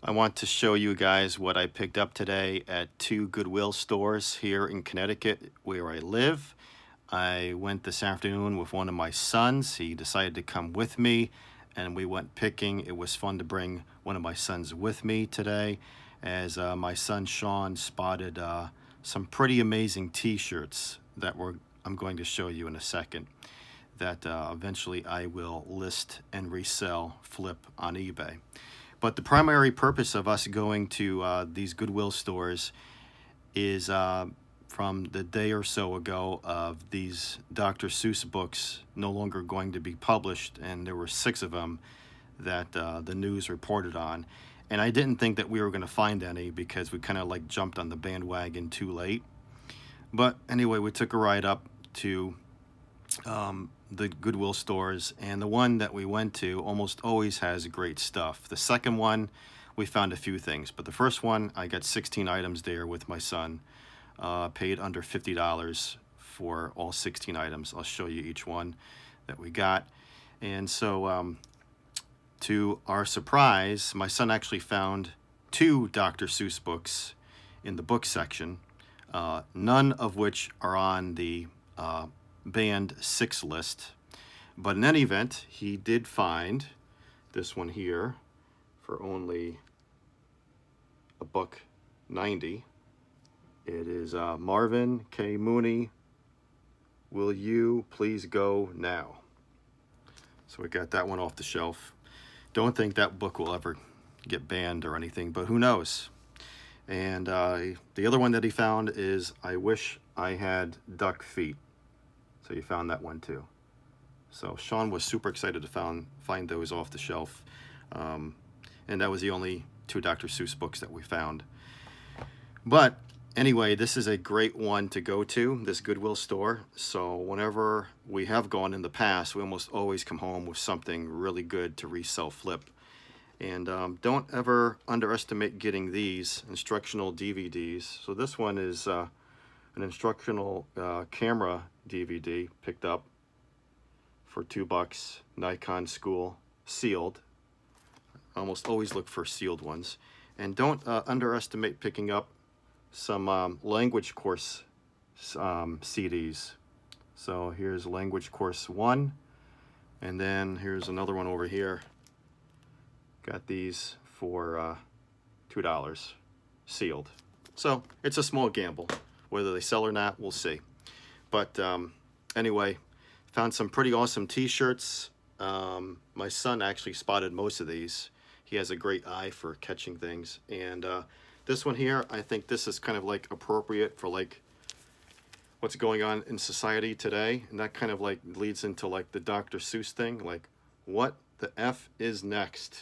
I want to show you guys what I picked up today at two Goodwill stores here in Connecticut where I live. I went this afternoon with one of my sons. He decided to come with me and we went picking. It was fun to bring one of my sons with me today as my son Sean spotted some pretty amazing t-shirts that I'm going to show you in a second that eventually I will list and resell, flip on eBay. But the primary purpose of us going to these Goodwill stores is from the day or so ago of these Dr. Seuss books no longer going to be published, and there were 6 of them that the news reported on. And I didn't think that we were going to find any because we kind of like jumped on the bandwagon too late. But anyway, we took a ride up to the Goodwill stores, and the one that we went to almost always has great stuff. The second one, we found a few things, but the first one, I got 16 items there with my son. Paid under $50 for all 16 items. I'll show you each one that we got. And so, to our surprise, my son actually found 2 Dr. Seuss books in the book section, none of which are on the banned 6 list. But in any event, he did find this one here for only $1.90. It is Marvin K. Mooney, Will You Please Go Now? So we got that one off the shelf. Don't think that book will ever get banned or anything, but who knows? And the other one that he found is I Wish I Had Duck Feet. So he found that one too. So Sean was super excited to find those off the shelf. And that was the only 2 Dr. Seuss books that we found. But anyway, this is a great one to go to, this Goodwill store. So whenever we have gone in the past, we almost always come home with something really good to resell, flip. And don't ever underestimate getting these instructional DVDs. So this one is an instructional camera DVD picked up for $2, Nikon School, sealed. I almost always look for sealed ones. And don't underestimate picking up some language course CDs. So here's language course 1, and then here's another one over here. Got these for $2, sealed. So it's a small gamble. Whether they sell or not, we'll see. But anyway, found some pretty awesome t-shirts. My son actually spotted most of these. He has a great eye for catching things. And this one here, I think this is kind of like appropriate for like what's going on in society today. And that kind of like leads into like the Dr. Seuss thing, like what the F is next?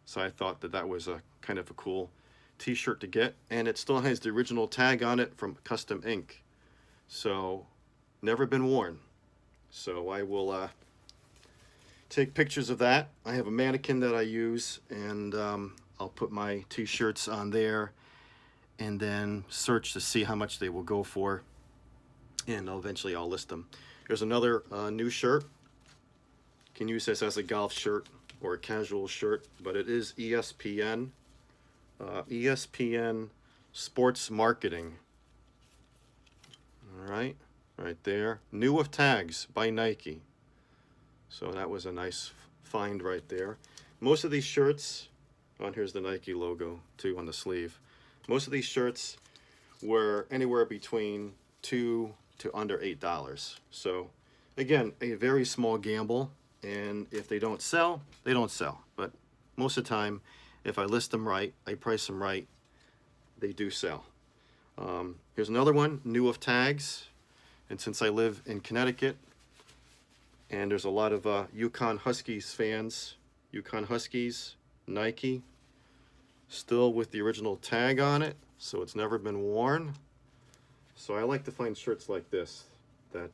So I thought that that was a kind of a cool t-shirt to get. And it still has the original tag on it from Custom Ink. So never been worn. So I will take pictures of that. I have a mannequin that I use, and I'll put my t-shirts on there and then search to see how much they will go for, and eventually I'll list them. Here's another new shirt. You can use this as a golf shirt or a casual shirt, but it is ESPN. ESPN Sports Marketing. All right, right there. New with tags by Nike. So that was a nice find right there. Most of these shirts, here's the Nike logo too on the sleeve. Most of these shirts were anywhere between $2 to under $8. So again, a very small gamble. And if they don't sell, they don't sell. But most of the time, if I list them right, I price them right, they do sell. Here's another one, new of tags. And since I live in Connecticut, and there's a lot of Yukon Huskies fans, Yukon Huskies, Nike, still with the original tag on it, so it's never been worn. So I like to find shirts like this that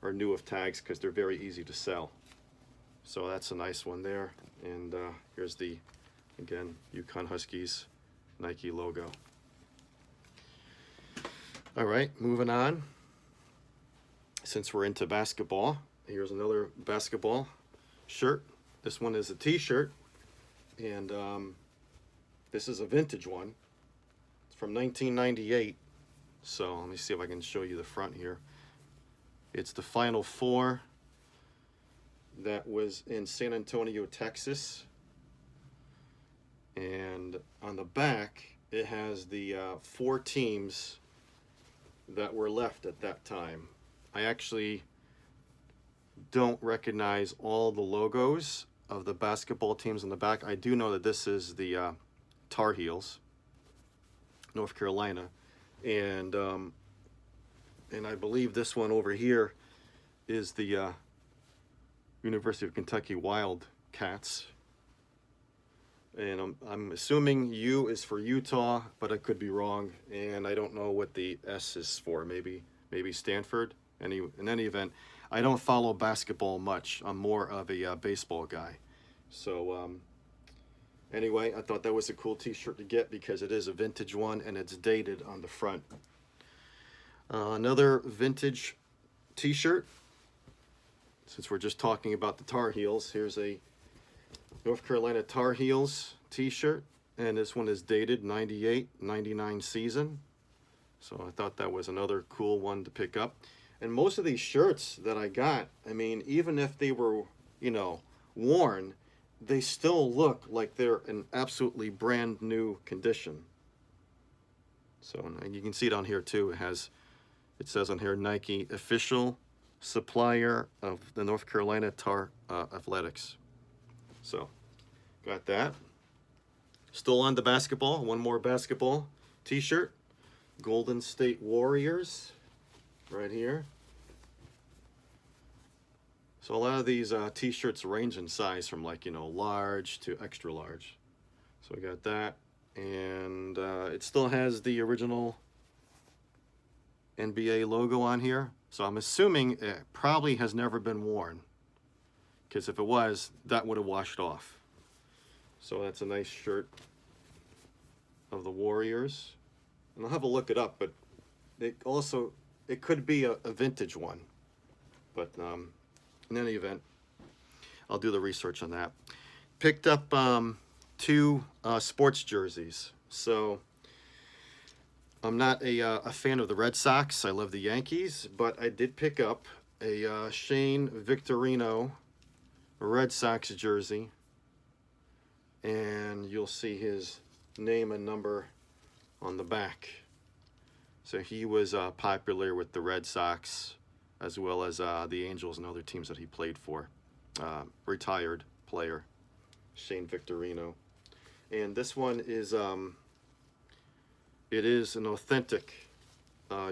are new of tags because they're very easy to sell. So that's a nice one there. And here's the, again, Yukon Huskies Nike logo. All right, moving on. Since we're into basketball, here's another basketball shirt. This one is a t-shirt, and This is a vintage one. It's from 1998. So let me see if I can show you the front here. It's the Final Four that was in San Antonio, Texas. And on the back, it has the 4 teams that were left at that time. I actually don't recognize all the logos of the basketball teams on the back. I do know that this is the Tar Heels, North Carolina, and I believe this one over here is the University of Kentucky Wildcats. And I'm assuming U is for Utah, but I could be wrong, and I don't know what the S is for. Maybe Stanford. In any event, I don't follow basketball much. I'm more of a baseball guy. So anyway, I thought that was a cool t-shirt to get because it is a vintage one and it's dated on the front. Another vintage t-shirt. Since we're just talking about the Tar Heels, here's a North Carolina Tar Heels t-shirt, and this one is dated 98-99 season. So I thought that was another cool one to pick up. And most of these shirts that I got, I mean, even if they were, worn, they still look like they're in absolutely brand new condition. So, and you can see it on here too. It says on here, Nike official supplier of the North Carolina Tar Athletics. So, got that. Still on the basketball. One more basketball t-shirt. Golden State Warriors. Right here. So a lot of these t-shirts range in size from large to extra large. So we got that. And it still has the original NBA logo on here. So I'm assuming it probably has never been worn. Because if it was, that would have washed off. So that's a nice shirt of the Warriors. And I'll have a look it up, but it could be a vintage one. But in any event, I'll do the research on that. Picked up 2 sports jerseys. So I'm not a fan of the Red Sox. I love the Yankees, but I did pick up a Shane Victorino Red Sox jersey, and you'll see his name and number on the back. So he was popular with the Red Sox as well as the Angels and other teams that he played for. Retired player, Shane Victorino. And this one is it is an authentic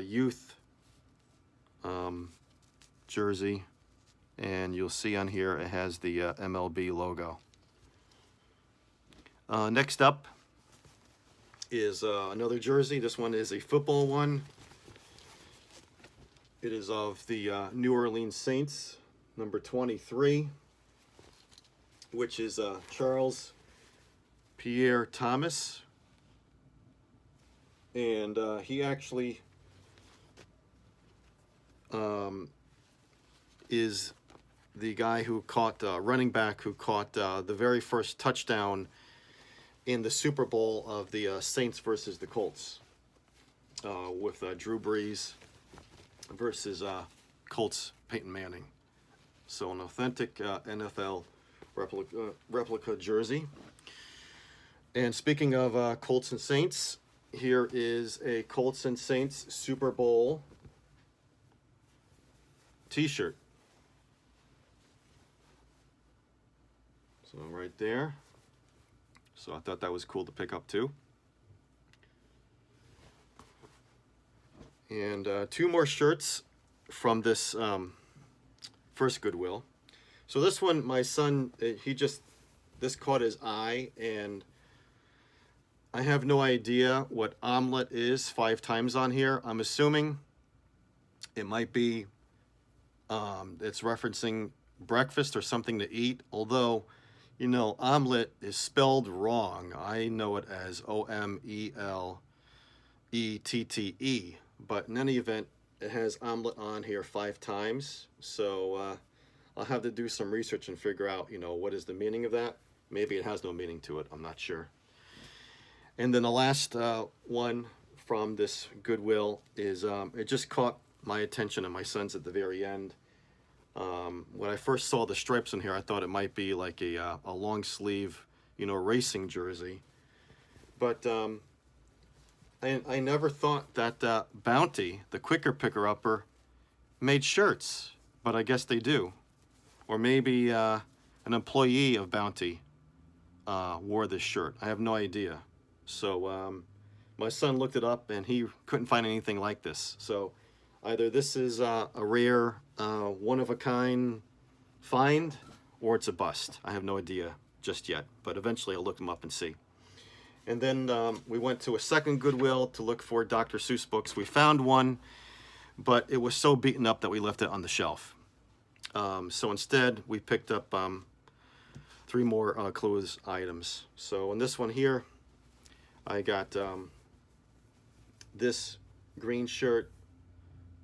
youth jersey. And you'll see on here it has the MLB logo. Next up is another jersey. This one is a football one. It is of the New Orleans Saints, number 23, which is Charles Pierre Thomas. And he actually is the guy who caught, running back who caught the very first touchdown in the Super Bowl of the Saints versus the Colts, with Drew Brees versus Colts Peyton Manning. So an authentic NFL replica jersey. And speaking of Colts and Saints, here is a Colts and Saints Super Bowl t-shirt. So right there. So I thought that was cool to pick up too. And 2 more shirts from this first Goodwill. So this one, my son, this caught his eye, and I have no idea what omelet is 5 times on here. I'm assuming it might be, it's referencing breakfast or something to eat, although omelet is spelled wrong. I know it as O-M-E-L-E-T-T-E. But in any event, it has omelet on here 5 times. So I'll have to do some research and figure out, what is the meaning of that. Maybe it has no meaning to it. I'm not sure. And then the last one from this Goodwill is, it just caught my attention and my son's at the very end. When I first saw the stripes in here, I thought it might be like a long sleeve, you know, racing jersey. But I never thought that Bounty, the quicker picker-upper, made shirts, but I guess they do. Or maybe an employee of Bounty wore this shirt. I have no idea. So my son looked it up and he couldn't find anything like this. So either this is a rare, one-of-a-kind find, or it's a bust. I have no idea just yet, but eventually I'll look them up and see. And then we went to a second Goodwill to look for Dr. Seuss books. We found one, but it was so beaten up that we left it on the shelf. So instead, we picked up 3 more clothes items. So in this one here, I got this green shirt.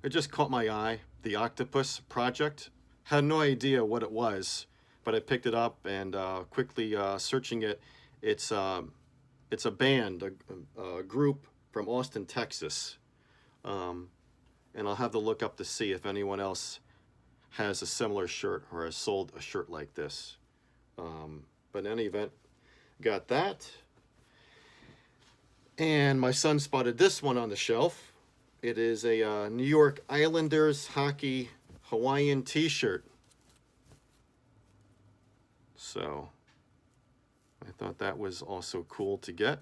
It just caught my eye, the Octopus Project. Had no idea what it was, but I picked it up and quickly searching it, it's a band, a group from Austin, Texas. And I'll have to look up to see if anyone else has a similar shirt or has sold a shirt like this. But in any event, got that. And my son spotted this one on the shelf. It is a New York Islanders hockey Hawaiian t-shirt. So I thought that was also cool to get.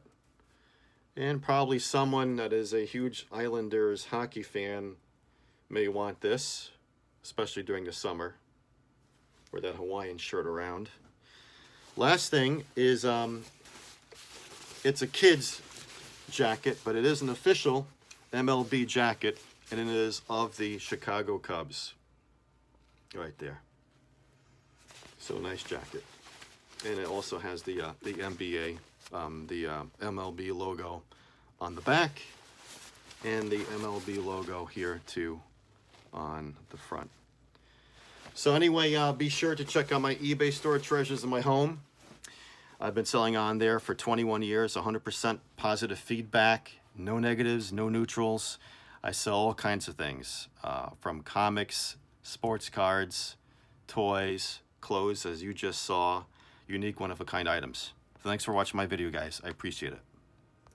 And probably someone that is a huge Islanders hockey fan may want this, especially during the summer. Wear that Hawaiian shirt around. Last thing is, it's a kid's jacket, but it is an official MLB jacket, and it is of the Chicago Cubs. Right there. So nice jacket. And it also has the NBA, the MLB logo on the back, and the MLB logo here too on the front. So anyway, be sure to check out my eBay store, Treasures in My Home. I've been selling on there for 21 years, 100% positive feedback, no negatives, no neutrals. I sell all kinds of things, from comics, sports cards, toys, clothes, as you just saw, unique one-of-a-kind items. Thanks for watching my video, guys. I appreciate it.